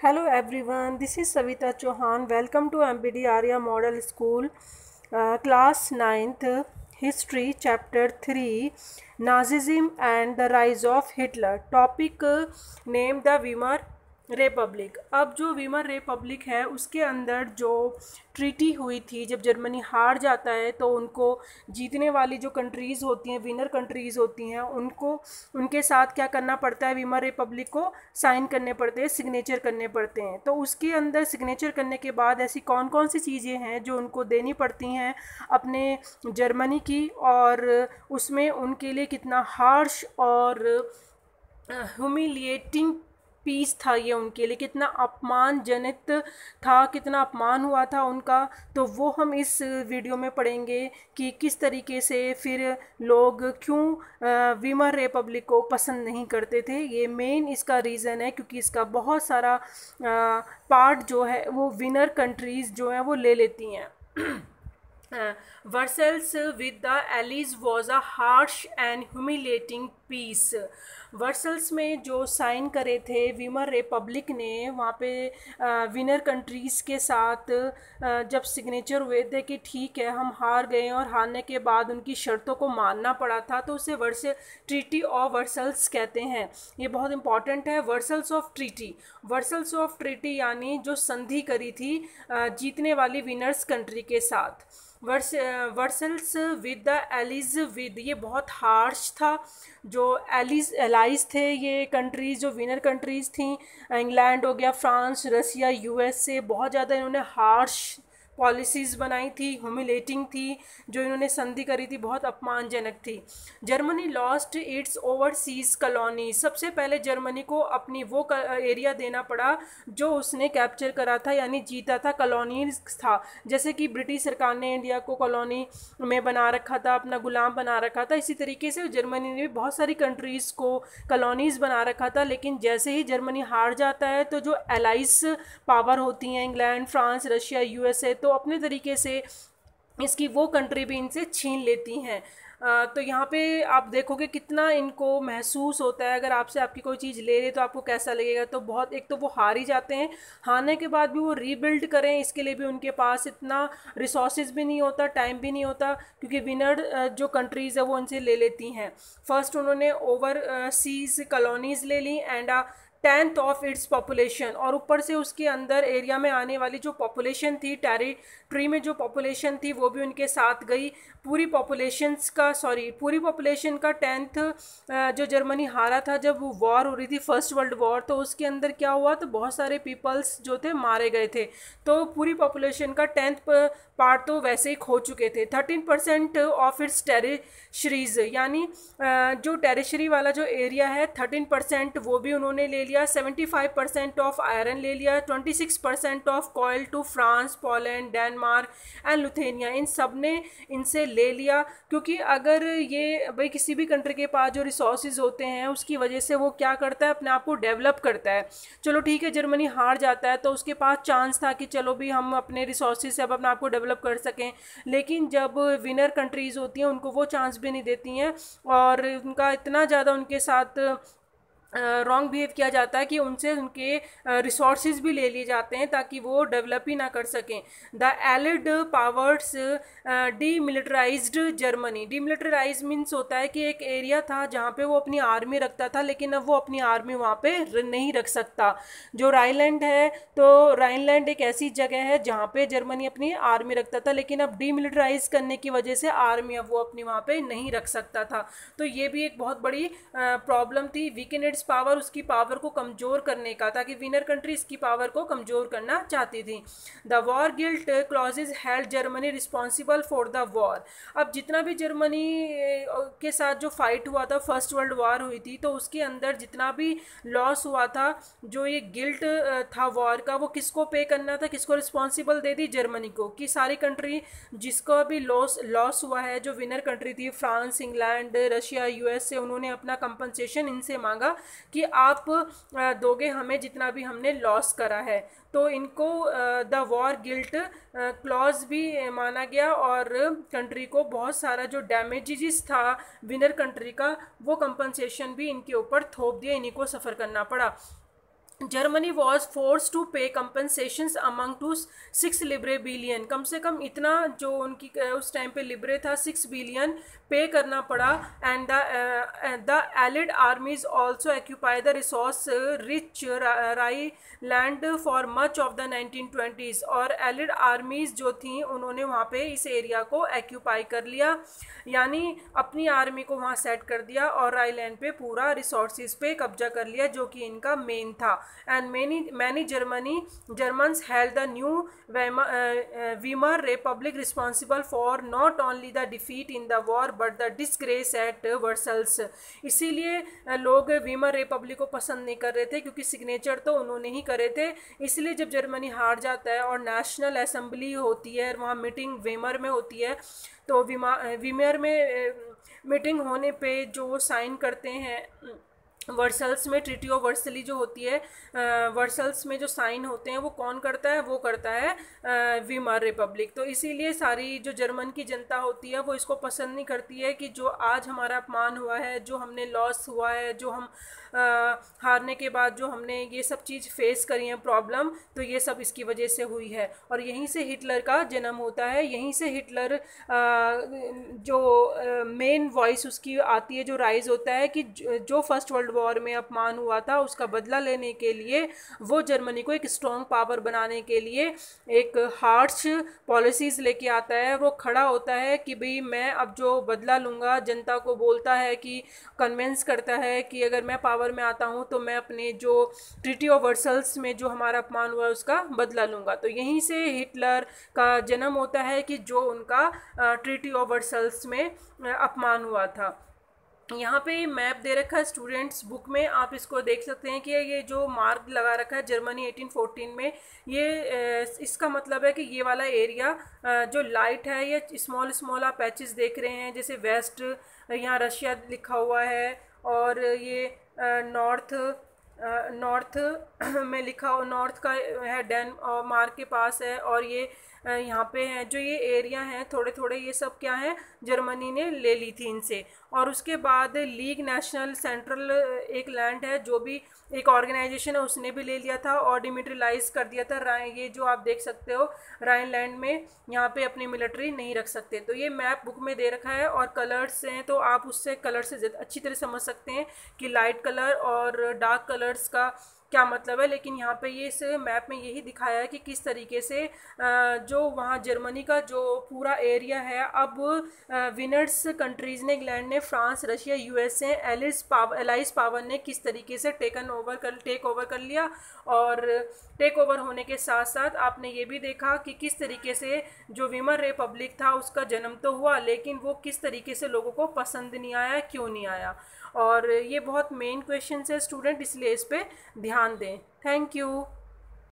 Hello everyone, this is Savita Chauhan. Welcome to MBD Arya Model School, Class 9th, History, Chapter 3, Nazism and the Rise of Hitler. Topic name the Weimar Republic. अब जो Weimar Republic है उसके अंदर जो treaty हुई थी, जब Germany हार जाता है तो उनको जीतने वाली जो कंट्रीज़ होती हैं, विनर कंट्रीज़ होती हैं, उनको उनके साथ क्या करना पड़ता है, वीमर रिपब्लिक को साइन करने पड़ते हैं, सिग्नेचर करने पड़ते हैं। तो उसके अंदर सिग्नेचर करने के बाद ऐसी कौन कौन सी चीज़ें हैं जो उनको देनी पड़ती हैं अपने जर्मनी की, और उसमें उनके लिए कितना हार्श और ह्यूमिलिएटिंग पीस था ये, उनके लिए कितना अपमानजनित था, कितना अपमान हुआ था उनका। तो वो हम इस वीडियो में पढ़ेंगे कि किस तरीके से फिर लोग क्यों वीमर रिपब्लिक को पसंद नहीं करते थे। ये मेन इसका रीज़न है क्योंकि इसका बहुत सारा पार्ट जो है वो विनर कंट्रीज़ जो हैं वो ले लेती हैं। Versailles with the Allies was a harsh and humiliating peace. वर्सल्स में जो साइन करे थे वीमर रिपब्लिक ने, वहाँ पे विनर कंट्रीज़ के साथ जब सिग्नेचर हुए थे कि ठीक है हम हार गए और हारने के बाद उनकी शर्तों को मानना पड़ा था, तो उसे ट्रीटी ऑफ वर्सल्स कहते हैं। ये बहुत इंपॉर्टेंट है। वर्सल्स ऑफ ट्रीटी, वर्सल्स ऑफ ट्रीटी यानी जो संधि करी थी जीतने वाली विनर्स कंट्री के साथ। वर्सल्स विद द एलिज विद, ये बहुत हार्श था। जो एलाइज थे, ये कंट्रीज़ जो विनर कंट्रीज़ थी, इंग्लैंड हो गया, फ्रांस, रसिया, यूएसए, बहुत ज़्यादा इन्होंने हार्श पॉलिसीज़ बनाई थी, ह्यूमिलेटिंग थी। जो इन्होंने संधि करी थी बहुत अपमानजनक थी। Germany lost its overseas colony, सबसे पहले जर्मनी को अपनी वो एरिया देना पड़ा जो उसने कैप्चर करा था यानी जीता था, कॉलोनीज था। जैसे कि ब्रिटिश सरकार ने इंडिया को कॉलोनी में बना रखा था, अपना गुलाम बना रखा था, इसी तरीके से जर्मनी ने भी बहुत सारी कंट्रीज़ को कॉलोनीज़ बना रखा था। लेकिन जैसे ही जर्मनी हार जाता है तो जो एलाइज पावर होती हैं, इंग्लैंड, फ्रांस, रशिया, यूएसए, तो अपने तरीके से इसकी वो कंट्री भी इनसे छीन लेती हैं। तो यहाँ पे आप देखोगे कितना इनको महसूस होता है। अगर आपसे आपकी कोई चीज़ ले रहे तो आपको कैसा लगेगा। तो बहुत, एक तो वो हार ही जाते हैं, हारने के बाद भी वो रीबिल्ड करें इसके लिए भी उनके पास इतना रिसोर्सेज भी नहीं होता, टाइम भी नहीं होता, क्योंकि विनर जो कंट्रीज़ है वो उनसे ले लेती हैं। फर्स्ट उन्होंने ओवर सीज कॉलोनीज़ ले ली and 10th of its population, और ऊपर से उसके अंदर एरिया में आने वाली जो पॉपुलेशन थी, टेरिटरी में जो पॉपुलेशन थी वो भी उनके साथ गई। पूरी पॉपुलेशन का 10th जो जर्मनी हारा था जब वॉर हो रही थी, फर्स्ट वर्ल्ड वॉर, तो उसके अंदर क्या हुआ, तो बहुत सारे पीपल्स जो थे मारे गए थे। तो पूरी पॉपुलेशन का 10th पार्ट तो वैसे ही खो चुके थे। 13% ऑफ इट्स टेरिशरीज, यानी जो टेरिशरी वाला जो एरिया है 13% वो भी उन्होंने ले लिया। 75% ऑफ आयरन ले लिया। 26% of coal to France, Poland, Denmark and Lithuania, इन सब ने इनसे ले लिया। क्योंकि अगर ये भाई किसी भी कंट्री के पास जो रिसोर्सेज होते हैं उसकी वजह से वो क्या करता है, अपने आप को डेवलप करता है। चलो ठीक है, जर्मनी हार जाता है तो उसके पास चांस था कि चलो भी हम अपने रिसोर्सेज से अब अपने आप को डेवलप कर सकें। लेकिन जब विनर कंट्रीज़ होती हैं उनको वो चांस भी नहीं देती हैं, और उनका इतना ज़्यादा उनके साथ रॉन्ग बिहेव किया जाता है कि उनसे उनके रिसोर्सेज भी ले लिए जाते हैं ताकि वो डेवलप ही ना कर सकें। The allied powers demilitarised Germany. Demilitarise means होता है कि एक एरिया था जहाँ पे वो अपनी आर्मी रखता था, लेकिन अब वो अपनी आर्मी वहाँ पे नहीं रख सकता। जो राइनलैंड है, तो राइनलैंड एक ऐसी जगह है जहाँ पे जर्मनी अपनी आर्मी रखता था, लेकिन अब डीमिलिटराइज करने की वजह से आर्मी अब वो अपनी वहाँ पे नहीं रख सकता था। तो ये भी एक बहुत बड़ी प्रॉब्लम थी। वीकेंड पावर, उसकी पावर को कमज़ोर करने का, ताकि विनर कंट्री इसकी पावर को कमज़ोर करना चाहती थी। The war guilt clauses held Germany responsible for the war. अब जितना भी जर्मनी के साथ जो फाइट हुआ था, फर्स्ट वर्ल्ड वॉर हुई थी, तो उसके अंदर जितना भी लॉस हुआ था, जो ये गिल्ट था वॉर का, वो किसको पे करना था, किसको रिस्पॉन्सिबल दे दी, जर्मनी को। कि सारी कंट्री जिसको भी लॉस हुआ है, जो विनर कंट्री थी, फ्रांस, इंग्लैंड, रशिया, यूएसए, उन्होंने अपना कंपनसेशन इनसे मांगा कि आप दोगे हमें जितना भी हमने लॉस करा है। तो इनको द वॉर गिल्ट क्लॉज भी माना गया, और कंट्री को बहुत सारा जो डैमेजेस था विनर कंट्री का, वो कंपनसेशन भी इनके ऊपर थोप दिया, इन्हीं को सफ़र करना पड़ा। Germany was force to pay compensations among to 6 लिब्रे बिलियन, कम से कम इतना जो उनकी उस टाइम पे लिब्रे था 6 बिलियन पे करना पड़ा। And the allied armies also occupy the resource rich Rhineland for much of the 1920s, और एलिड आर्मीज जो थी उन्होंने वहाँ पे इस एरिया को एक्यूपाई कर लिया, यानी अपनी आर्मी को वहाँ सेट कर दिया और राईलैंड पे पूरा रिसोर्सेज पे कब्जा कर लिया जो कि इनका मेन था। And many Germans held the new Weimar Republic responsible for not only the defeat in the war but the disgrace at Versailles। इसीलिए लोग वीमर रिपब्लिक को पसंद नहीं कर रहे थे क्योंकि सिग्नेचर तो उन्होंने ही करे थे। इसलिए जब जर्मनी हार जाता है और नेशनल असेंबली होती है, वहाँ मीटिंग वीमर में होती है, तो वीमर में मीटिंग होने पे जो साइन करते हैं वर्सल्स में, ट्रीटी ऑफ वर्सली जो होती है, वर्सल्स में जो साइन होते हैं वो कौन करता है, वो करता है वीमर रिपब्लिक। तो इसीलिए सारी जो जर्मन की जनता होती है वो इसको पसंद नहीं करती है कि जो आज हमारा अपमान हुआ है, जो हमने लॉस हुआ है, जो हम हारने के बाद जो हमने ये सब चीज़ फेस करी है प्रॉब्लम, तो ये सब इसकी वजह से हुई है। और यहीं से हिटलर का जन्म होता है, यहीं से हिटलर जो मेन वॉइस उसकी आती है, जो राइज होता है कि जो फर्स्ट वर्ल्ड वॉर में अपमान हुआ था उसका बदला लेने के लिए वो जर्मनी को एक स्ट्रॉन्ग पावर बनाने के लिए एक हार्श पॉलिसीज़ लेके आता है। वो खड़ा होता है कि भाई मैं अब जो बदला लूँगा, जनता को बोलता है कि कन्विंस करता है कि अगर मैं पावर में आता हूँ तो मैं अपने जो ट्रीटी ऑफ वर्सल्स में जो हमारा अपमान हुआ है उसका बदला लूँगा। तो यहीं से हिटलर का जन्म होता है कि जो उनका ट्रीटी ऑफ वर्सल्स में अपमान हुआ था। यहाँ पे मैप दे रखा है स्टूडेंट्स बुक में, आप इसको देख सकते हैं कि ये जो मार्क लगा रखा है जर्मनी 1814 में, ये इसका मतलब है कि ये वाला एरिया जो लाइट है, ये स्मॉल स्मॉल आप पैचेस देख रहे हैं, जैसे वेस्ट यहाँ रशिया लिखा हुआ है, और ये नॉर्थ में लिखा हो, नॉर्थ का है डेनमार्क के पास है, और ये यहाँ पे हैं जो ये एरिया हैं थोड़े थोड़े, ये सब क्या है जर्मनी ने ले ली थी इनसे। और उसके बाद लीग नेशनल सेंट्रल एक लैंड है, जो भी एक ऑर्गेनाइजेशन है, उसने भी ले लिया था और डिमिलिटराइज कर दिया था। ये जो आप देख सकते हो राइनलैंड में, यहाँ पे अपनी मिलिट्री नहीं रख सकते। तो ये मैप बुक में दे रखा है और कलर्स हैं, तो आप उससे कलर से अच्छी तरह समझ सकते हैं कि लाइट कलर और डार्क कलर्स का क्या मतलब है। लेकिन यहाँ पे ये इस मैप में यही दिखाया है कि किस तरीके से जो वहाँ जर्मनी का जो पूरा एरिया है, अब विनर्स कंट्रीज़ ने, इंग्लैंड ने, France, Russia, USA, allies power ने किस तरीके से टेक ओवर कर लिया। और टेक ओवर होने के साथ साथ आपने ये भी देखा कि किस तरीके से जो वीमर रिपब्लिक था उसका जन्म तो हुआ, लेकिन वो किस तरीके से लोगों को पसंद नहीं आया, क्यों नहीं आया। और ये बहुत मेन क्वेश्चन है स्टूडेंट, इसलिए इस पर ध्यान दें। Thank you.